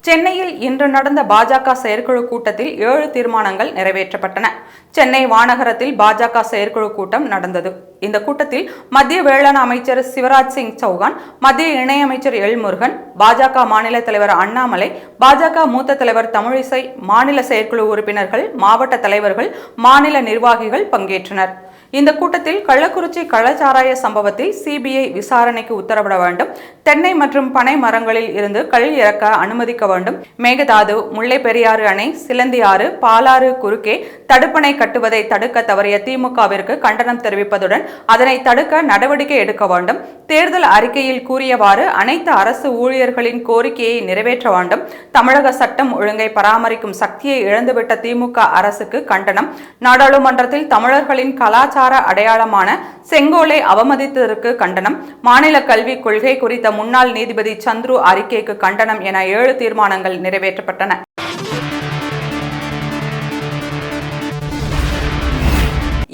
சென்னையில் இன்று நடந்த பாஜக செயற்குழு கூட்டத்தில் 7 தீர்மானங்கள் நிறைவேற்றப்பட்டன. சென்னை வானகரத்தில் பாஜக செயற்குழு கூட்டம் நடந்தது. இந்த கூட்டத்தில் மத்திய வேளாண் அமைச்சர் சிவராஜ் சிங் சௌகான், மத்திய இணையமைச்சர் எல் முருகன், பாஜக மாநில தலைவர் அண்ணாமலை, பாஜக மூத்த தலைவர் தமிழிசை, மாநில செயற்குழு உறுப்பினர்கள், மாவட்ட தலைவர்கள், மாநில நிர்வாகிகள் பங்கேற்றனர். இந்த கூட்டத்தில் கள்ளக்குறிச்சி கள்ளச்சாராய சம்பவத்தில் சிபிஐ விசாரணைக்கு உத்தரவிட வேண்டும், தென்னை மற்றும் பனை மரங்களில் இருந்து கள் இறக்க அனுமதிக்க வேண்டும், மேகதாது, முல்லை பெரியாறு அணை, சிலந்தி ஆறு, பாலாறு குறுக்கே தடுப்பணை கட்டுவதை தடுக்க தவறிய திமுகவிற்கு கண்டனம் தெரிவிப்பதுடன் அதனை தடுக்க நடவடிக்கை எடுக்க வேண்டும், தேர்தல் அறிக்கையில் கூறியவாறு அனைத்து அரசு ஊழியர்களின் கோரிக்கையை நிறைவேற்ற வேண்டும், தமிழக சட்டம் ஒழுங்கை பராமரிக்கும் சக்தியை இழந்துவிட்ட திமுக அரசுக்கு கண்டனம், நாடாளுமன்றத்தில் தமிழர்களின் கலாச்சார அடையாளமான செங்கோலை அவமதித்ததற்கு கண்டனம், மாநில கல்விக் கொள்கை குறித்த முன்னாள் நீதிபதி சந்துரு அறிக்கைக்கு கண்டனம் என 7 தீர்மானங்கள் நிறைவேற்றப்பட்டன.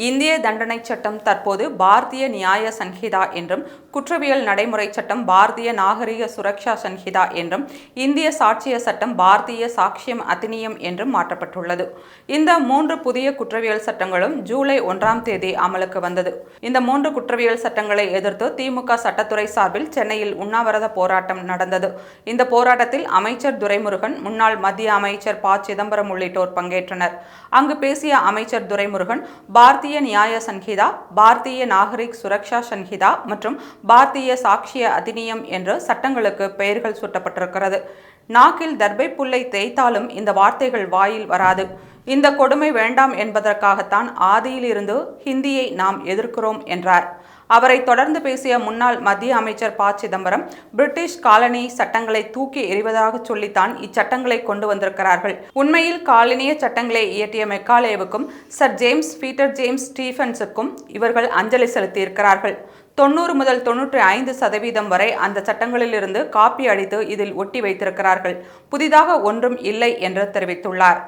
இந்திய தண்டனை சட்டம் தற்போது பாரதிய நியாய சன்ஹிதா என்றும், குற்றவியல் நடைமுறை சட்டம் பாரதிய நாகரிக சுரக்ஷா சன்ஹிதா என்றும், இந்திய சாட்சிய சட்டம் பாரதிய சாட்சியம் அதிநியம் என்றும் மாற்றப்பட்டுள்ளது. இந்த 3 புதிய குற்றவியல் சட்டங்களும் ஜூலை 1ஆம் தேதி அமலுக்கு வந்தது. இந்த 3 குற்றவியல் சட்டங்களை எதிர்த்து திமுக சட்டத்துறை சார்பில் சென்னையில் உண்ணாவிரத போராட்டம் நடந்தது. இந்த போராட்டத்தில் அமைச்சர் துரைமுருகன், முன்னாள் மத்திய அமைச்சர் ப. சிதம்பரம் உள்ளிட்டோர் பங்கேற்றனர். அங்கு பேசிய அமைச்சர் துரைமுருகன், பாரதிய நியாய சன்ஹிதா, பாரதிய நாகரிக் சுரக்ஷா சன்ஹிதா மற்றும் பாரதிய சாட்சிய அதிநியம் என்ற சட்டங்களுக்கு பெயர்கள் சூட்டப்பட்டிருக்கிறது. நாக்கில் தர்பை புல்லை தேய்த்தாலும் இந்த வார்த்தைகள் வாயில் வராது. இந்த கொடுமை வேண்டாம் என்பதற்காகத்தான் ஆதியிலிருந்து ஹிந்தியை நாம் எதிர்க்கிறோம் என்றார். அவரை தொடர்ந்து பேசிய முன்னாள் மத்திய அமைச்சர் ப. சிதம்பரம், பிரிட்டிஷ் காலனி சட்டங்களை தூக்கி எறிவதாக சொல்லித்தான் இச்சட்டங்களை கொண்டு வந்திருக்கிறார்கள். உண்மையில் காலனிய சட்டங்களை இயற்றிய மெக்காலேவுக்கும் சர் ஜேம்ஸ் பீட்டர் ஜேம்ஸ் ஸ்டீஃபன்ஸுக்கும் இவர்கள் அஞ்சலி செலுத்தியிருக்கிறார்கள். 90 முதல் 95% வரை அந்த சட்டங்களிலிருந்து காப்பி அடித்து இதில் ஒட்டி வைத்திருக்கிறார்கள். புதிதாக ஒன்றும் இல்லை என்று தெரிவித்துள்ளார்.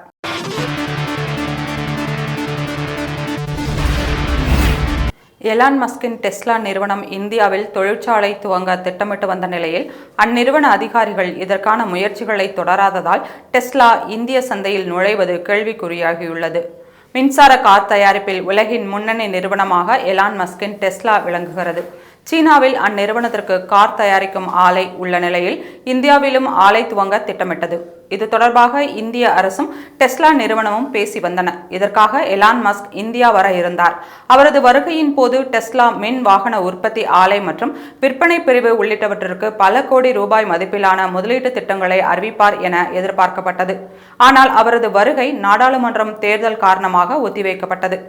எலான் மஸ்கின் டெஸ்லா நிறுவனம் இந்தியாவில் தொழிற்சாலை துவங்க திட்டமிட்டு வந்த நிலையில் அந்நிறுவன அதிகாரிகள் இதற்கான முயற்சிகளை தொடராததால் டெஸ்லா இந்திய சந்தையில் நுழைவது கேள்விக்குறியாகியுள்ளது. மின்சார கார் தயாரிப்பில் உலகின் முன்னணி நிறுவனமாக எலான் மஸ்கின் டெஸ்லா விளங்குகிறது. சீனாவில் அந்நிறுவனத்திற்கு கார் தயாரிக்கும் ஆலை உள்ள நிலையில் இந்தியாவிலும் ஆலை துவங்க திட்டமிட்டது. இது தொடர்பாக இந்திய அரசும் டெஸ்லா நிறுவனமும் பேசி வந்தன. இதற்காக எலான் மஸ்க் இந்தியா வர இருந்தார். அவரது வருகையின் போது டெஸ்லா மின் வாகன உற்பத்தி ஆலை மற்றும் விற்பனை பிரிவு உள்ளிட்டவற்றிற்கு பல கோடி ரூபாய் மதிப்பிலான முதலீட்டு திட்டங்களை அறிவிப்பார் என எதிர்பார்க்கப்பட்டது. ஆனால் அவரது வருகை நாடாளுமன்றம் தேர்தல் காரணமாக ஒத்திவைக்கப்பட்டது.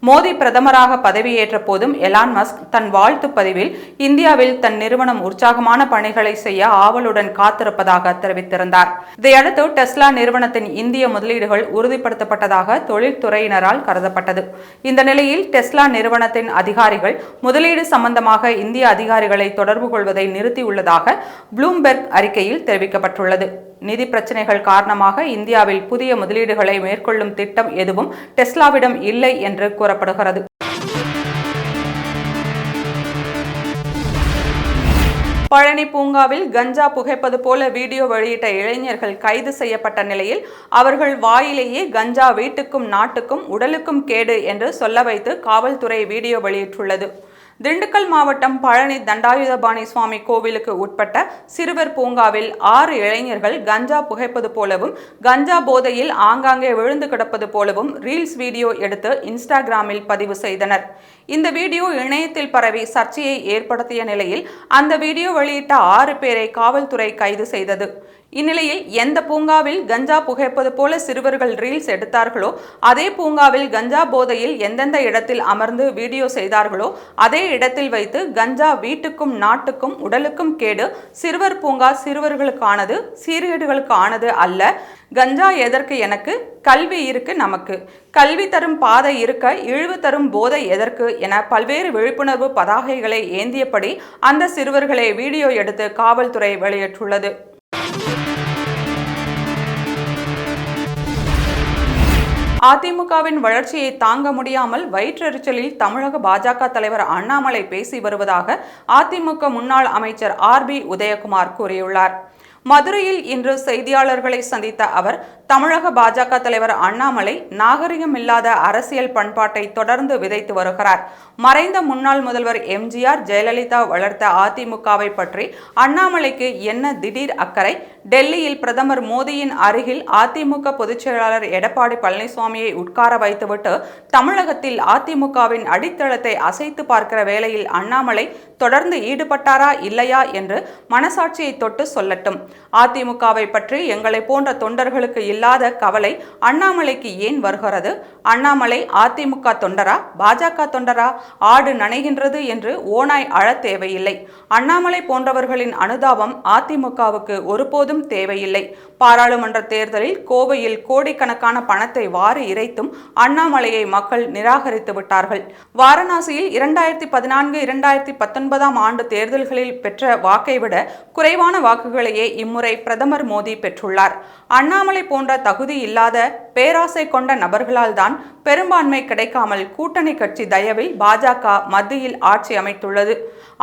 மோடி பிரதமராக பதவியேற்ற போதும் எலான் மஸ்க் தன் வாழ்த்து பதிவில் இந்தியாவில் தன் நிறுவனம் உற்சாகமான பணிகளை செய்ய ஆவலுடன் காத்திருப்பதாக தெரிவித்திருந்தார். இதையடுத்து டெஸ்லா நிறுவனத்தின் இந்திய முதலீடுகள் உறுதிப்படுத்தப்பட்டதாக தொழில்துறையினரால் கருதப்பட்டது. இந்த நிலையில் டெஸ்லா நிறுவனத்தின் அதிகாரிகள் முதலீடு சம்பந்தமாக இந்திய அதிகாரிகளை தொடர்பு கொள்வதை நிறுத்தியுள்ளதாக ப்ளூம்பெர்க் அறிக்கையில் தெரிவிக்கப்பட்டுள்ளது. நிதி பிரச்சனைகள் காரணமாக இந்தியாவில் புதிய முதலீடுகளை மேற்கொள்ளும் திட்டம் எதுவும் டெஸ்லாவிடம் இல்லை என்று கூறப்படுகிறது. பழனி பூங்காவில் கஞ்சா புகைப்பது போல வீடியோ வெளியிட்ட இளைஞர்கள் கைது செய்யப்பட்ட நிலையில் அவர்கள் வாயிலேயே கஞ்சா வீட்டுக்கும் நாட்டுக்கும் உடலுக்கும் கேடு என்று சொல்ல வைத்து காவல்துறை வீடியோ வெளியிட்டுள்ளது. திண்டுக்கல் மாவட்டம் பழனி தண்டாயுதபாணி சுவாமி கோவிலுக்கு உட்பட்ட சிறுவர் பூங்காவில் 6 இளைஞர்கள் கஞ்சா புகைப்பது போலவும் கஞ்சா போதையில் ஆங்காங்கே விழுந்து கிடப்பது போலவும் ரீல்ஸ் வீடியோ எடுத்து இன்ஸ்டாகிராமில் பதிவு செய்தனர். இந்த வீடியோ இணையத்தில் பரவி சர்ச்சையை ஏற்படுத்திய நிலையில் அந்த வீடியோ வெளியிட்ட 6 பேரை காவல்துறை கைது செய்தது. இந்நிலையில் எந்த பூங்காவில் கஞ்சா புகைப்பது போல சிறுவர்கள் ரீல்ஸ் எடுத்தார்களோ அதே பூங்காவில் கஞ்சா போதையில் எந்தெந்த இடத்தில் அமர்ந்து வீடியோ செய்தார்களோ அதே இடத்தில் வைத்து கஞ்சா வீட்டுக்கும் நாட்டுக்கும் உடலுக்கும் கேடு, சிறுவர் பூங்கா சிறுவர்களுக்கானது, சீர்கேடுகளுக்கானது அல்ல, கஞ்சா எதற்கு எனக்கு, கல்வி இருக்கு நமக்கு, கல்வி தரும் பாதை இருக்க இழிவு தரும் போதை எதற்கு என பல்வேறு விழிப்புணர்வு பதாகைகளை ஏந்தியபடி அந்த சிறுவர்களை வீடியோ எடுத்து காவல்துறை வெளியிட்டுள்ளது. அதிமுகவின் வளர்ச்சியை தாங்க முடியாமல் வயிற்றெரிச்சலில் தமிழக பாஜக தலைவர் அண்ணாமலை பேசி வருவதாக அதிமுக முன்னாள் அமைச்சர் ஆர்.பி. உதயகுமார் கூறியுள்ளார். மதுரையில் இன்று செய்தியாளர்களை சந்தித்த அவர், தமிழக பாஜக தலைவர் அண்ணாமலை நாகரிகமில்லாத அரசியல் பண்பாட்டை தொடர்ந்து விதைத்து வருகிறார். மறைந்த முன்னாள் முதல்வர் எம்ஜிஆர், ஜெயலலிதா வளர்த்த அதிமுகவை பற்றி அண்ணாமலைக்கு என்ன திடீர் அக்கறை? டெல்லியில் பிரதமர் மோடியின் அருகில் அதிமுக பொதுச் செயலாளர் எடப்பாடி பழனிசாமியை உட்கார வைத்துவிட்டு தமிழகத்தில் அதிமுகவின் அடித்தளத்தை அசைத்து பார்க்கிற வேளையில் அண்ணாமலை தொடர்ந்து ஈடுபட்டாரா இல்லையா என்று மனசாட்சியை தொட்டு சொல்லட்டும். அதிமுகவை பற்றி எங்களை போன்ற தொண்டர்களுக்கு இல்லாத கவலை அண்ணாமலைக்கு ஏன் வருகிறது? அண்ணாமலை அதிமுக தொண்டரா, பாஜக தொண்டரா? ஆடு நனைகின்றது என்று ஓநாய் அழ தேவையில்லை. அண்ணாமலை போன்றவர்களின் அனுதாபம் அதிமுகவுக்கு ஒருபோதும் தேவையில்லை. பாராளுமன்ற தேர்தலில் கோவையில் கோடிக்கணக்கான பணத்தை வாரி இறைத்தும் அண்ணாமலையை மக்கள் நிராகரித்து விட்டார்கள். வாரணாசியில் 2014-2019 ஆண்டு தேர்தல்களில் பெற்ற வாக்கை விட குறைவான வாக்குகளையே இம்முறை பிரதமர் மோடி பெற்றுள்ளார். அண்ணாமலை போன்ற தகுதி இல்லாத பேராசை கொண்ட நபர்களால் தான் பெரும்பான்மை கிடைக்காமல் கூட்டணி கட்சி தயவில் பாஜக மத்தியில் ஆட்சி அமைத்துள்ளது.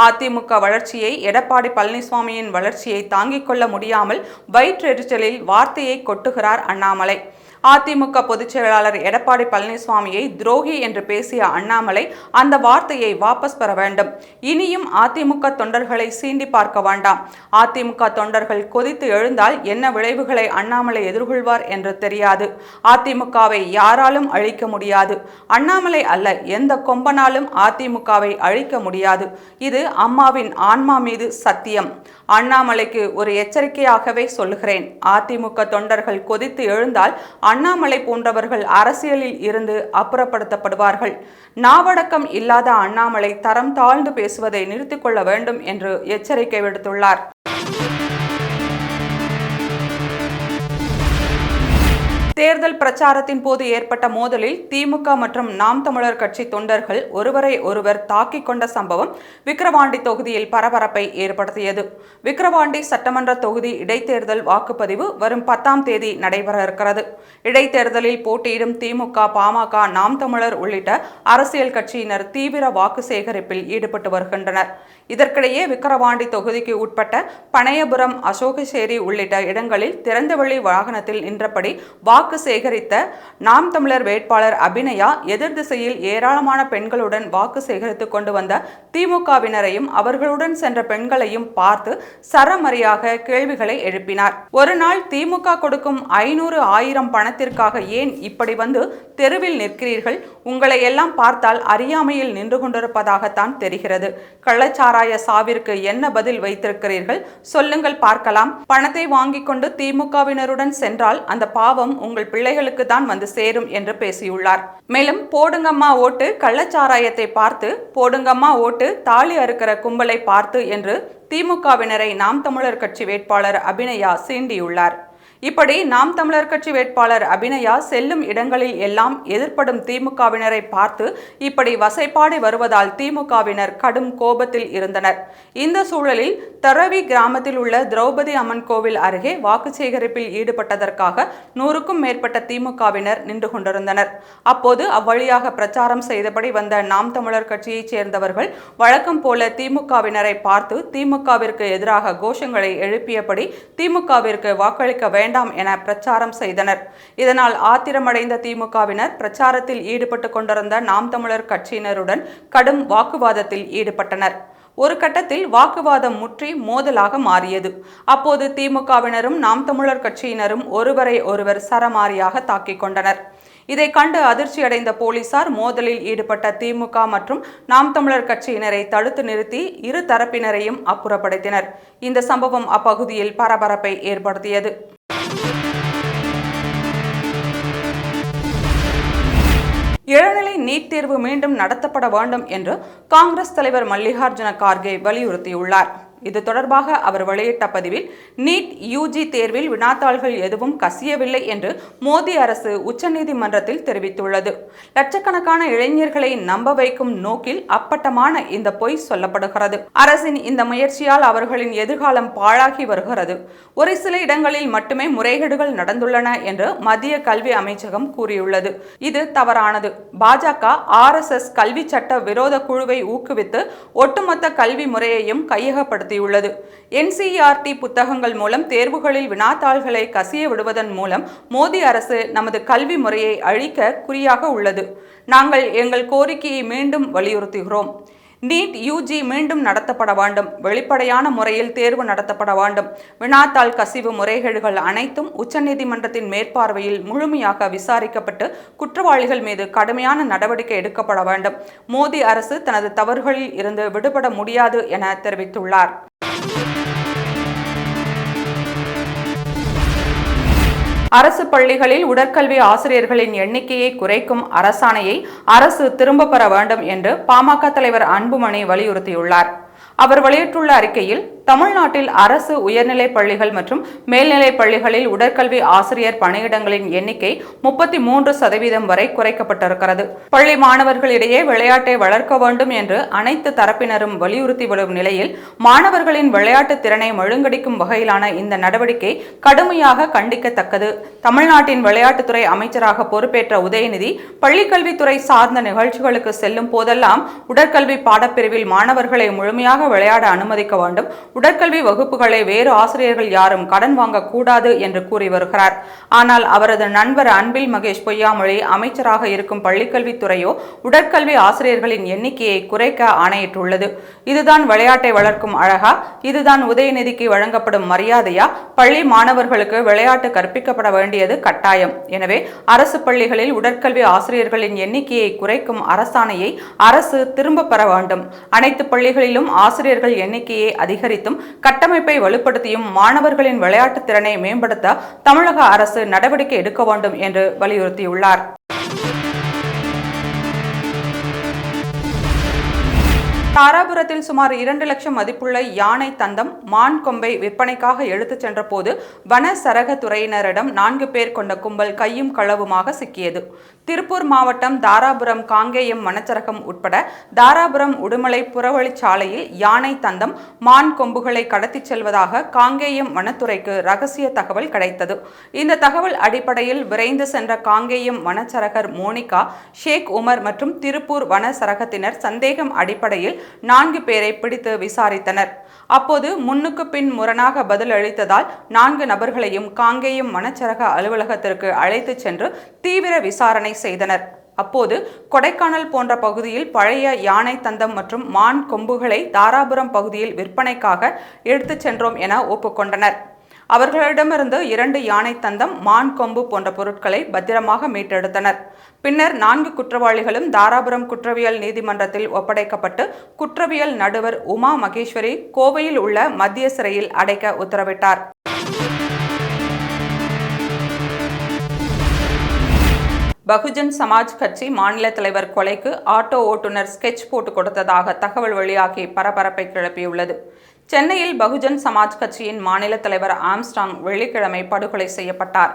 அதிமுக வளர்ச்சியை, எடப்பாடி பழனிசாமியின் வளர்ச்சியை தாங்கிக் கொள்ள முடியாமல் வயிற்றெரிச்சலில் வார்த்தையை கொட்டுகிறார் அண்ணாமலை. அதிமுக பொதுச் செயலாளர் எடப்பாடி பழனிசாமியை துரோகி என்று பேசிய அண்ணாமலை அந்த வார்த்தையை வாபஸ் பெற வேண்டும். இனியும் அதிமுக தொண்டர்களை சீண்டி பார்க்க வேண்டாம். அதிமுக தொண்டர்கள் கொதித்து எழுந்தால் என்ன விளைவுகளை அண்ணாமலை எதிர்கொள்வார் என்று தெரியாது. அதிமுகவை யாராலும் அழிக்க முடியாது. அண்ணாமலை அல்ல, எந்த கொம்பனாலும் அதிமுகவை அழிக்க முடியாது. இது அம்மாவின் ஆன்மா மீது சத்தியம். அண்ணாமலைக்கு ஒரு எச்சரிக்கையாகவே சொல்லுகிறேன். அதிமுக தொண்டர்கள் கொதித்து எழுந்தால் அண்ணாமலை போன்றவர்கள் அரசியலில் இருந்து அப்புறப்படுத்தப்படுவார்கள். நாவடக்கம் இல்லாத அண்ணாமலை தரம் தாழ்ந்து பேசுவதை நிறுத்திக் கொள்ள வேண்டும் என்று எச்சரிக்கை விடுத்துள்ளார். தேர்தல் பிரச்சாரத்தின் போது ஏற்பட்ட மோதலில் திமுக மற்றும் நாம் தமிழர் கட்சி தொண்டர்கள் ஒருவரை ஒருவர் தாக்கிக் கொண்ட சம்பவம் விக்கிரவாண்டி தொகுதியில் பரபரப்பை ஏற்படுத்தியது. விக்கிரவாண்டி சட்டமன்ற தொகுதி இடைத்தேர்தல் வாக்குப்பதிவு வரும் 10ஆம் தேதி நடைபெற இருக்கிறது. இடைத்தேர்தலில் போட்டியிடும் திமுக, பாமக, நாம் தமிழர் உள்ளிட்ட அரசியல் கட்சியினர் தீவிர வாக்கு சேகரிப்பில் ஈடுபட்டு வருகின்றனர். இதற்கிடையே விக்கிரவாண்டி தொகுதிக்கு உட்பட்ட பனையபுரம், அசோகசேரி உள்ளிட்ட இடங்களில் திறந்தவெளி வாகனத்தில் நின்றபடி வாக்கு சேகரித்த நாம் தமிழர் வேட்பாளர் அபிநயா எதிர் திசையில் ஏராளமான பெண்களுடன் வாக்கு சேகரித்துக் கொண்டு வந்த திமுகவினரையும் அவர்களுடன் சென்ற பெண்களையும் பார்த்து சரமரியாக கேள்விகளை எழுப்பினார். ஒரு நாள் திமுக கொடுக்கும் 500, 1000 பணத்திற்காக ஏன் இப்படி வந்து தெருவில் நிற்கிறீர்கள்? உங்களை எல்லாம் பார்த்தால் அறியாமையில் நின்று கொண்டிருப்பதாகத்தான் தெரிகிறது. கள்ளச்சாராய சாவிற்கு என்ன பதில் வைத்திருக்கிறீர்கள்? சொல்லுங்கள் பார்க்கலாம். பணத்தை வாங்கிக் கொண்டு திமுகவினருடன் சென்றால் அந்த பாவம் உங்கள் பிள்ளைகளுக்கு தான் வந்து சேரும் என்று பேசியுள்ளார். மேலும் போடுங்கம்மா ஓட்டு கள்ளச்சாராயத்தை பார்த்து, போடுங்கம்மா ஓட்டு தாலி அறுக்கிற கும்பலை பார்த்து என்று திமுகவினரை நாம் தமிழர் கட்சி வேட்பாளர் அபிநயா சீண்டியுள்ளார். இப்படி நாம் தமிழர் கட்சி வேட்பாளர் அபிநயா செல்லும் இடங்களில் எல்லாம் எதிர்ப்படும் திமுகவினரை பார்த்து இப்படி வசைப்பாடி வருவதால் திமுகவினர் கடும் கோபத்தில் இருந்தனர். இந்த சூழலில் தரவி கிராமத்தில் உள்ள திரௌபதி அம்மன் கோவில் அருகே வாக்கு சேகரிப்பில் ஈடுபட்டதற்காக 100க்கும் மேற்பட்ட திமுகவினர் நின்று கொண்டிருந்தனர். அப்போது அவ்வழியாக பிரச்சாரம் செய்தபடி வந்த நாம் தமிழர் கட்சியைச் சேர்ந்தவர்கள் வழக்கம் போல திமுகவினரை பார்த்து திமுகவிற்கு எதிராக கோஷங்களை எழுப்பியபடி திமுகவிற்கு வாக்களிக்க வேண்டாம் என பிரச்சாரம் செய்தனர். இதனால் ஆத்திரமடைந்த திமுகவினர் பிரச்சாரத்தில் ஈடுபட்டு கொண்டிருந்த நாம் தமிழர் கட்சியினருடன் கடும் வாக்குவாதத்தில் ஈடுபட்டனர். ஒரு கட்டத்தில் வாக்குவாதம் முற்றி மோதலாக மாறியது. அப்போது திமுகவினரும் நாம் தமிழர் கட்சியினரும் ஒருவரை ஒருவர் சரமாரியாக தாக்கிக் கொண்டனர். இதை கண்டு அதிர்ச்சியடைந்த போலீசார் மோதலில் ஈடுபட்ட திமுக மற்றும் நாம் தமிழர் கட்சியினரை தடுத்து நிறுத்தி இரு தரப்பினரையும் அப்புறப்படுத்தினர். இந்த சம்பவம் அப்பகுதியில் பரபரப்பை ஏற்படுத்தியது. இளநிலை நீட் தேர்வு மீண்டும் நடத்தப்பட வேண்டும் என்று காங்கிரஸ் தலைவர் மல்லிகார்ஜுன கார்கே வலியுறுத்தியுள்ளார். இது தொடர்பாக அவர் வெளியிட்ட பதிவில், நீட் யூஜி தேர்வில் வினாத்தாள்கள் எதுவும் கசியவில்லை என்று மோடி அரசு உச்சநீதிமன்றத்தில் தெரிவித்துள்ளது. லட்சக்கணக்கான இளைஞர்களை நம்ப வைக்கும் நோக்கில் அப்பட்டமான இந்த பொய் சொல்லப்படுகிறது. அரசின் இந்த முயற்சியால் அவர்களின் எதிர்காலம் பாழாகி வருகிறது. ஒரு சில இடங்களில் மட்டுமே முறைகேடுகள் நடந்துள்ளன என்று மத்திய கல்வி அமைச்சகம் கூறியுள்ளது. இது தவறானது. பாஜக, RSS கல்வி சட்ட விரோத குழுவை ஊக்குவித்து ஒட்டுமொத்த கல்வி முறையையும் கையகப்படுத்த தெளிவுபடுத்தியுள்ளது. NCERT புத்தகங்கள் மூலம் தேர்வுகளில் வினாத்தாள்களை கசிய விடுவதன் மூலம் மோடி அரசு நமது கல்வி முறையை அழிக்க குறியாக உள்ளது. நாங்கள் எங்கள் கோரிக்கையை மீண்டும் வலியுறுத்துகிறோம். நீட் UG மீண்டும் நடத்தப்பட வேண்டும். வெளிப்படையான முறையில் தேர்வு நடத்தப்பட வேண்டும். வினாத்தாள் கசிவு முறைகேடுகள் அனைத்தும் உச்சநீதிமன்றத்தின் மேற்பார்வையில் முழுமையாக விசாரிக்கப்பட்டு குற்றவாளிகள் மீது கடுமையான நடவடிக்கை எடுக்கப்பட வேண்டும். மோடி அரசு தனது தவறுகளில் இருந்து விடுபட முடியாது என தெரிவித்துள்ளார். அரசு பள்ளிகளில் உடற்கல்வி ஆசிரியர்களின் எண்ணிக்கையை குறைக்கும் அரசாணையை அரசு திரும்ப பெற வேண்டும் என்று பாமக தலைவர் அன்புமணி வலியுறுத்தியுள்ளார். அவர் வெளியிட்டுள்ள அறிக்கையில், தமிழ்நாட்டில் அரசு உயர்நிலைப் பள்ளிகள் மற்றும் மேல்நிலைப் பள்ளிகளில் உடற்கல்வி ஆசிரியர் பணியிடங்களின் எண்ணிக்கை 33% வரை குறைக்கப்பட்டிருக்கிறது. பள்ளி மாணவர்களிடையே விளையாட்டை வளர்க்க வேண்டும் என்று அனைத்து தரப்பினரும் வலியுறுத்தி வரும் நிலையில், மாணவர்களின் விளையாட்டு திறனை மழுங்கடிக்கும் வகையிலான இந்த நடவடிக்கை கடுமையாக கண்டிக்கத்தக்கது. தமிழ்நாட்டின் விளையாட்டுத்துறை அமைச்சராக பொறுப்பேற்ற உதயநிதி, பள்ளிக்கல்வித்துறை சார்ந்த நிகழ்ச்சிகளுக்கு செல்லும் போதெல்லாம் உடற்கல்வி பாடப்பிரிவில் மாணவர்களை முழுமையாக விளையாட அனுமதிக்க வேண்டும். உடற்கல்வி வகுப்புகளை வேறு ஆசிரியர்கள் யாரும் கடன் வாங்கக்கூடாது என்று கூறி வருகிறார். ஆனால் அவரது நண்பர் அன்பில் மகேஷ் பொய்யாமொழி அமைச்சராக இருக்கும் பள்ளிக்கல்வித்துறையோ உடற்கல்வி ஆசிரியர்களின் எண்ணிக்கையை குறைக்க ஆணையிட்டுள்ளது. இதுதான் விளையாட்டை வளர்க்கும் அழகா? இதுதான் உதயநிதிக்கு வழங்கப்படும் மரியாதையா? பள்ளி மாணவர்களுக்கு விளையாட்டு கற்பிக்கப்பட வேண்டியது கட்டாயம். எனவே அரசு பள்ளிகளில் உடற்கல்வி ஆசிரியர்களின் எண்ணிக்கையை குறைக்கும் அரசாணையை அரசு திரும்ப பெற வேண்டும். அனைத்து பள்ளிகளிலும் ஆசிரியர்கள் எண்ணிக்கையை அதிகரித்தும் கட்டமைப்பை வலுப்படுத்தியும் மாணவர்களின் விளையாட்டு திறனை மேம்படுத்த தமிழக அரசு நடவடிக்கை எடுக்க வேண்டும் என்று வலியுறுத்தியுள்ளார். தாராபுரத்தில் சுமார் 2 லட்சம் மதிப்புள்ள யானை தந்தம் மான் கொம்பை விற்பனைக்காக எடுத்துச் சென்ற போது வன சரகத்துறையினரிடம் 4 பேர் கொண்ட கும்பல் கையும் களவுமாக சிக்கியது. திருப்பூர் மாவட்டம் தாராபுரம் காங்கேயம் வனச்சரகம் உட்பட தாராபுரம் உடுமலை புறவழிச்சாலையில் யானை தந்தம் மான் கொம்புகளை கடத்திச் செல்வதாக காங்கேயம் வனத்துறைக்கு ரகசிய தகவல் கிடைத்தது. இந்த தகவல் அடிப்படையில் விரைந்து சென்ற காங்கேயம் வனச்சரகர் மோனிகா, ஷேக் உமர் மற்றும் திருப்பூர் வன சரகத்தினர் சந்தேகம் அடிப்படையில் 4 பேரை பிடித்து விசாரித்தனர். அப்போது முன்னுக்கு பின் முரணாக பதில் அளித்ததால் 4 நபர்களையும் காங்கேயம் வனச்சரக அலுவலகத்திற்கு அழைத்து சென்று தீவிர விசாரணை செய்தனர். அப்போது கொடைக்கானல் போன்ற பகுதியில் பழைய யானை தந்தம் மற்றும் மான் கொம்புகளை தாராபுரம் பகுதியில் விற்பனைக்காக எடுத்துச் சென்றோம் என ஒப்புக்கொண்டனர். அவர்களிடமிருந்து 2 யானை தந்தம், மான் கொம்பு போன்ற பொருட்களை பத்திரமாக மீட்டெடுத்தனர். பின்னர் 4 குற்றவாளிகளும் தாராபுரம் குற்றவியல் நீதிமன்றத்தில் ஒப்படைக்கப்பட்டு குற்றவியல் நடுவர் உமா மகேஸ்வரி கோவையில் உள்ள மத்திய சிறையில் அடைக்க உத்தரவிட்டார். பகுஜன் சமாஜ் கட்சி மாநில தலைவர் கொலைக்கு ஆட்டோ ஓட்டுநர் ஸ்கெட்ச் போட்டு கொடுத்ததாக தகவல் வெளியாகி பரபரப்பை கிளப்பியுள்ளது. சென்னையில் பகுஜன் சமாஜ் கட்சியின் மாநில தலைவர் ஆம்ஸ்ட்ராங் வெள்ளிக்கிழமை படுகொலை செய்யப்பட்டார்.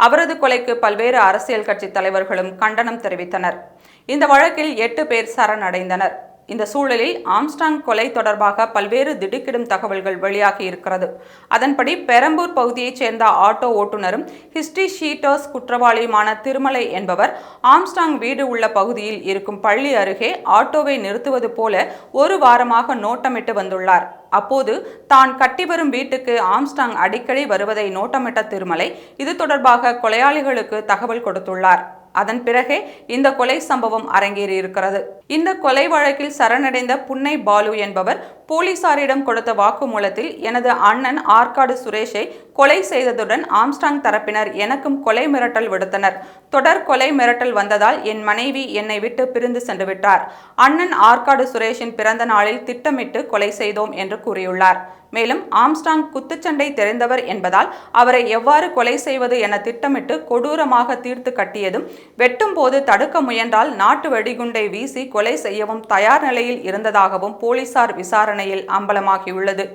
அவரது கொலைக்கு பல்வேறு அரசியல் கட்சி தலைவர்களும் கண்டனம் தெரிவித்தனர். இந்த வழக்கில் 8 பேர் சரணடைந்தனர். இந்த சூழலில் ஆம்ஸ்ட்ராங் கொலை தொடர்பாக பல்வேறு திடுக்கிடும் தகவல்கள் வெளியாகி இருக்கிறது. அதன்படி பெரம்பூர் பகுதியைச் சேர்ந்த ஆட்டோ ஓட்டுநரும் ஹிஸ்டரி ஷீட்டர்ஸ் குற்றவாளியுமான திருமலை என்பவர் ஆம்ஸ்ட்ராங் வீடு உள்ள பகுதியில் இருக்கும் பள்ளி அருகே ஆட்டோவை நிறுத்துவது போல 1 வாரமாக நோட்டமிட்டு வந்துள்ளார். அப்போது தான் கட்டி வரும் வீட்டுக்கு ஆம்ஸ்ட்ராங் அடிக்கடி வருவதை நோட்டமிட்ட திருமலை இது தொடர்பாக கொலையாளிகளுக்கு தகவல் கொடுத்துள்ளார். அதன் பிறகே இந்த கொலை சம்பவம் அரங்கேறியிருக்கிறது. இந்த கொலை வழக்கில் சரணடைந்த புன்னை பாலு என்பவர் போலீசாரிடம் கொடுத்த வாக்குமூலத்தில், எனது அண்ணன் ஆற்காடு சுரேஷை கொலை செய்ததுடன் ஆம்ஸ்ட்ராங் தரப்பினர் எனக்கும் கொலை மிரட்டல் விடுத்தனர். தொடர் கொலை மிரட்டல் வந்ததால் என் மனைவி என்னை விட்டு பிரிந்து சென்று விட்டார். அண்ணன் ஆற்காடு சுரேஷின் பிறந்த நாளில் திட்டமிட்டு கொலை செய்தோம் என்று கூறியுள்ளார். மேலும் ஆம்ஸ்ட்ராங் குத்துச்சண்டை தெரிந்தவர் என்பதால் அவரை எவ்வாறு கொலை செய்வது என திட்டமிட்டு கொடூரமாக தீர்த்து கட்டியதும், வெட்டும் போது தடுக்க முயன்றால் நாட்டு வெடிகுண்டை வீசி கொலை செய்யவும் தயார் நிலையில் இருந்ததாகவும் போலீசார் விசாரணையில் அம்பலமாகியுள்ளது.